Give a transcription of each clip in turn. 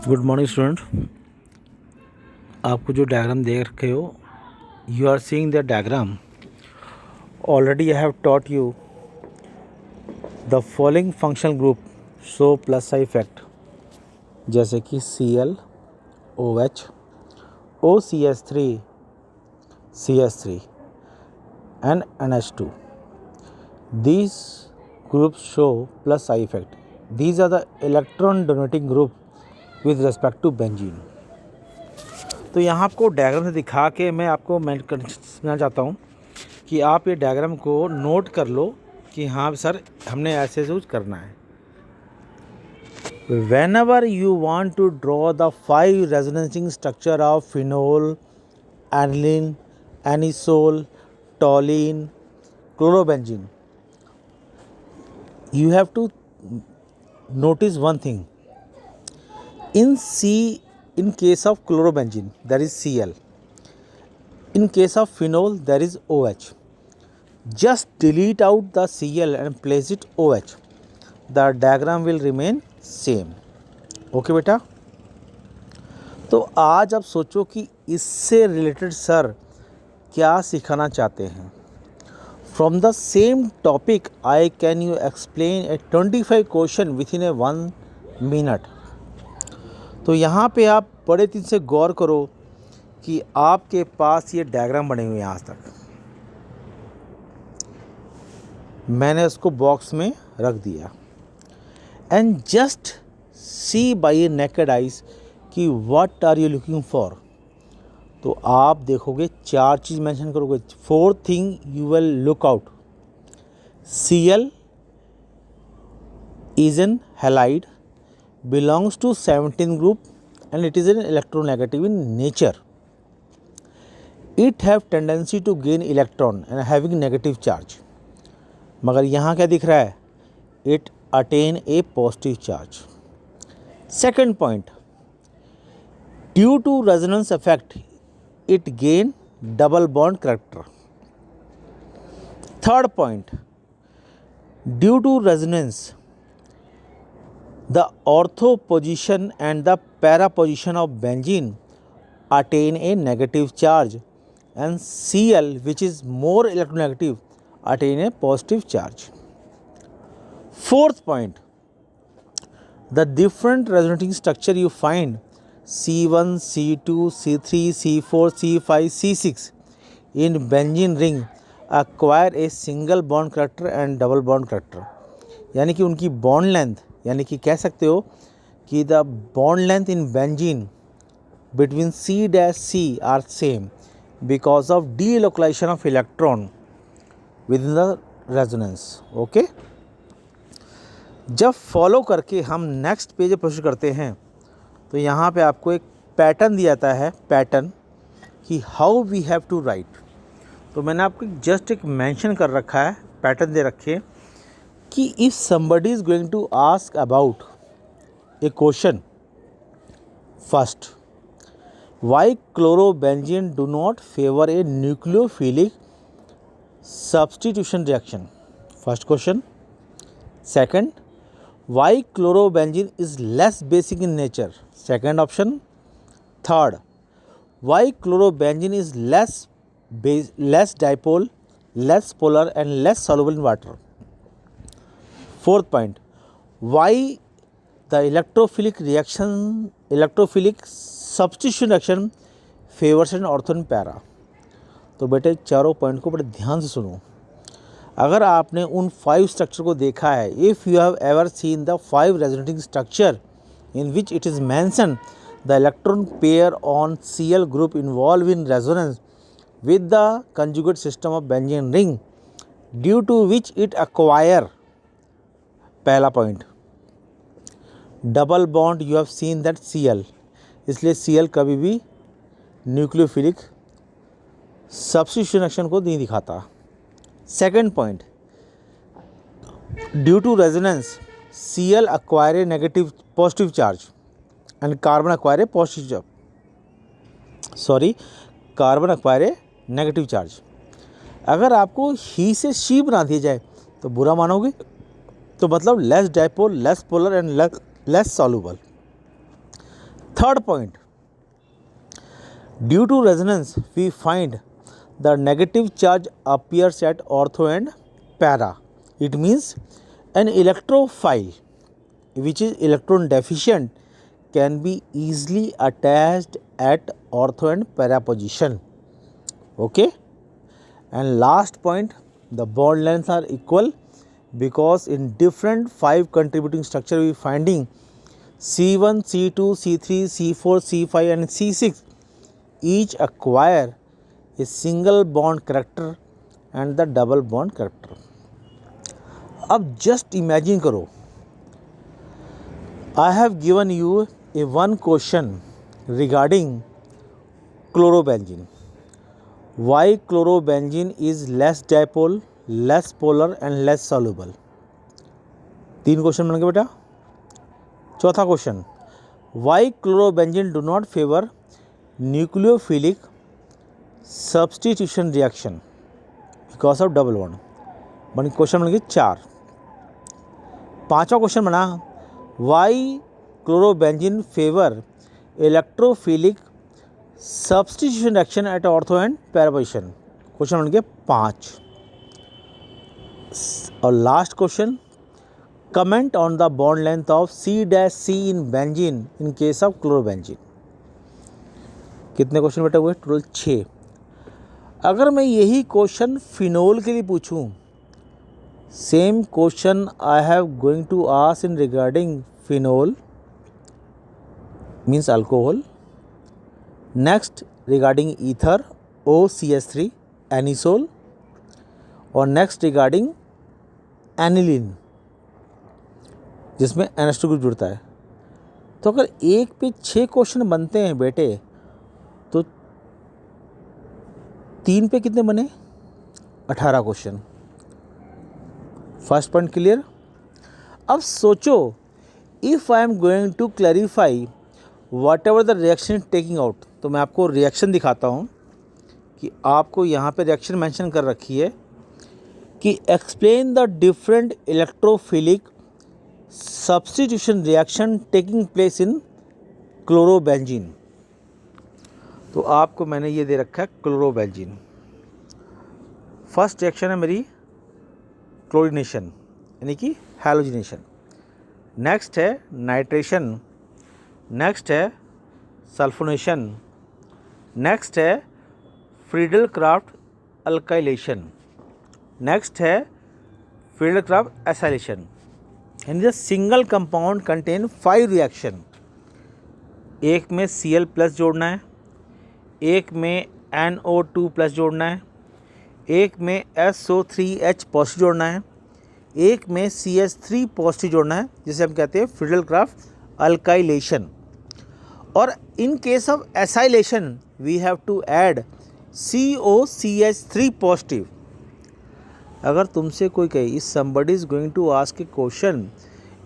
Good morning student. आपको जो diagram देख रखे हो, you are seeing the diagram. Already I have taught you the following functional group show plus sign effect, जैसे कि Cl, OH, OCH3, CH3 and NH2. These groups show plus psi effect. These are the electron donating group with respect to benzene. तो यहाँ आपको diagram से दिखा के मैं आपको समझना चाहता हूँ कि आप ये डायग्राम को नोट कर लो कि हाँ सर हमने ऐसे यूज करना है। Whenever you want to draw the 5 resonating structure of phenol, aniline, anisole, toluene, chlorobenzene, you have to notice one thing. In case of chlorobenzene, there is Cl. In case of phenol, there is OH. Just delete out the Cl and place it OH. The diagram will remain same. Okay बेटा। तो आज आप सोचो कि इससे related sir क्या सिखाना चाहते हैं। From the same topic I can you explain A 25 question with in A 1 minute. तो यहाँ पे आप बड़े दिन से गौर करो कि आपके पास ये डायग्राम बने हुए हैं। आज तक मैंने उसको बॉक्स में रख दिया and just see by a naked eyes कि what are you looking for. तो आप देखोगे 4 चीज़ मेंशन करोगे। 4th thing you will look out. Cl is an halide, belongs to 17 group and it is an electronegative in nature. It have tendency to gain electron and having negative charge. मगर यहाँ क्या दिख रहा है? It attain a positive charge. Second point, due to resonance effect, it gain double bond character. Third point, due to resonance, the ortho position and the para position of benzene attain a negative charge and Cl, which is more electronegative, attain a positive charge. Fourth point, the different resonating structure you find C1, C2, C3, C4, C5, C6 in benzene ring acquire a single bond character and double bond character. यानी कि उनकी bond length, यानी कि कह सकते हो कि the bond length in benzene between C dash C are same because of delocalization of electron within the resonance. Okay? जब फॉलो करके हम नेक्स्ट पेज पर प्रोसीड करते हैं तो यहाँ पे आपको एक पैटर्न दिया जाता है, पैटर्न कि how we have to write. तो मैंने आपको जस्ट एक मेंशन कर रखा है, पैटर्न दे रखे कि if somebody is going to ask about a question, first, why chlorobenzene do not favour a nucleophilic substitution reaction, first question. Second, why chlorobenzene is less basic in nature, second option. Third, why chlorobenzene is less dipole, less polar and less soluble in water. Fourth point, why the electrophilic substitution reaction favors an ortho and para. तो बेटे चारों point को बड़े ध्यान से सुनो। अगर आपने उन 5 स्ट्रक्चर को देखा है, if you have ever seen the 5 resonating structure in which it is mention the electron pair on Cl group involve in resonance with the conjugate system of benzene ring due to which it acquire, पहला point, double bond you have seen that Cl, इसलिए Cl कभी भी nucleophilic substitution action को नहीं दिखाता। Second point, due to resonance, Cl acquire a positive charge and carbon acquire a carbon acquire a negative charge. अगर आपको ही से she बना दिया जाए तो बुरा मानोगे, तो मतलब less dipole, less polar and less soluble. Third point, due to resonance, we find the negative charge appears at ortho and para. It means an electrophile which is electron deficient can be easily attached at ortho and para position. Okay. And last point, the bond lengths are equal because in different 5 contributing structure we finding C1, C2, C3, C4, C5 and C6 each acquire a single bond character and the double bond character. अब just imagine करो, I have given you a one question regarding chlorobenzene. Why chlorobenzene is less dipole, less polar and less soluble? 3 question बन गए बेटा. चौथा question, why chlorobenzene do not favor nucleophilic substitution reaction because of double bond. Question बन गए 4. पांचवा question बना, why chlorobenzene favor electrophilic substitution reaction at ortho and para position. Question बन गए 5. और last question, comment on the bond length of C-C in benzene in case of chlorobenzene. कितने question बेटा हुए? टोटल 6. अगर मैं यही क्वेश्चन फिनोल के लिए पूछूं, same question I have going to ask in regarding phenol means alcohol, next regarding ether OCH3 anisole, और नेक्स्ट रिगार्डिंग एनिलीन जिसमें NH2 ग्रुप जुड़ता है. तो अगर एक पे 6 क्वेश्चन बनते हैं बेटे, तो 3 पे कितने बने? 18 क्वेश्चन. First point clear. अब सोचो, if I am going to clarify whatever the reaction taking out, तो मैं आपको रिएक्शन दिखाता हूँ कि आपको यहाँ पे रिएक्शन मेंशन कर रखी है कि explain the different electrophilic substitution reaction taking place in chlorobenzene. तो आपको मैंने ये दे रखा है क्लोरोबेंजीन. फर्स्ट रिएक्शन है मेरी क्लोरीनेशन यानी कि हैलोजिनेशन, नेक्स्ट है नाइट्रेशन, नेक्स्ट है सल्फोनेशन, नेक्स्ट है फ्रीडल क्राफ्ट अल्काइलेशन, नेक्स्ट है फ्रीडल क्राफ्ट एसाइलेशन. यानी the single compound contain 5 reaction. एक में Cl प्लस जोड़ना है, एक में NO2 प्लस जोड़ना है, एक में SO3H पॉजिटिव जोड़ना है, एक में CH3 पॉजिटिव जोड़ना है, जिसे हम कहते हैं फ्रीडल क्राफ्ट अल्काइलेशन. और in case of acylation we have to add COCH3 positive. अगर तुमसे कोई कहे if somebody is going to ask a question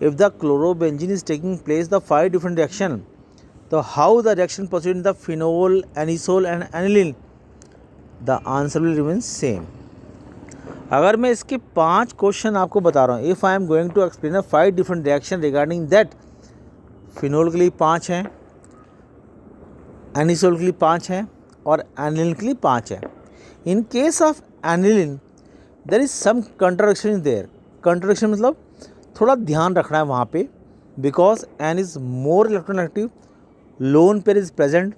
if the chlorobenzene is taking place the 5 different reaction, तो how the reaction proceed in the phenol, anisole and aniline, the answer will remain same. अगर मैं इसके 5 question आपको बता रहा हूँ, if I am going to explain 5 different reaction regarding that, phenol के लिए 5 हैं, एनिसोल के लिए 5 हैं और एनिलीन के लिए 5 हैं. In case of aniline there is some contradiction there. Contradiction मतलब थोड़ा ध्यान रखना है वहाँ पे, because N is more electronegative, lone pair is present,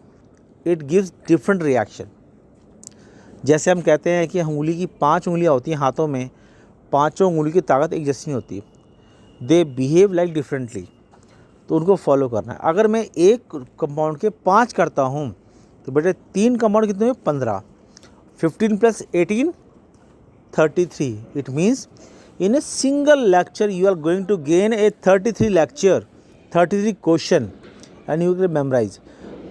it gives different reaction. जैसे हम कहते हैं कि उंगली की 5 उंगलियाँ होती हैं हाथों में, पाँचों उंगली की ताकत एक जैसी नहीं होती, दे बिहेव लाइक डिफरेंटली, तो उनको फॉलो करना है. अगर मैं एक कंपाउंड के 5 करता हूँ तो बेटे 3 कंपाउंड कितने हुए? 15. 15 + 18 33. It means in a single lecture you are going to gain a 33 lecture, 33 question and you can memorise.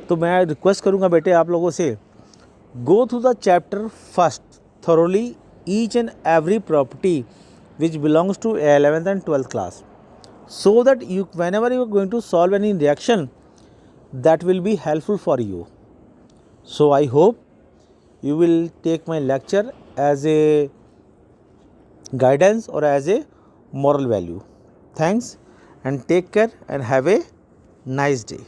तो मैं रिक्वेस्ट करूँगा बेटे आप लोगों से, go through the chapter first thoroughly, each and every property which belongs to 11th and 12th class, so that you whenever you are going to solve any reaction that will be helpful for you. So I hope you will take my lecture as a guidance or as a moral value. Thanks and take care and have a nice day.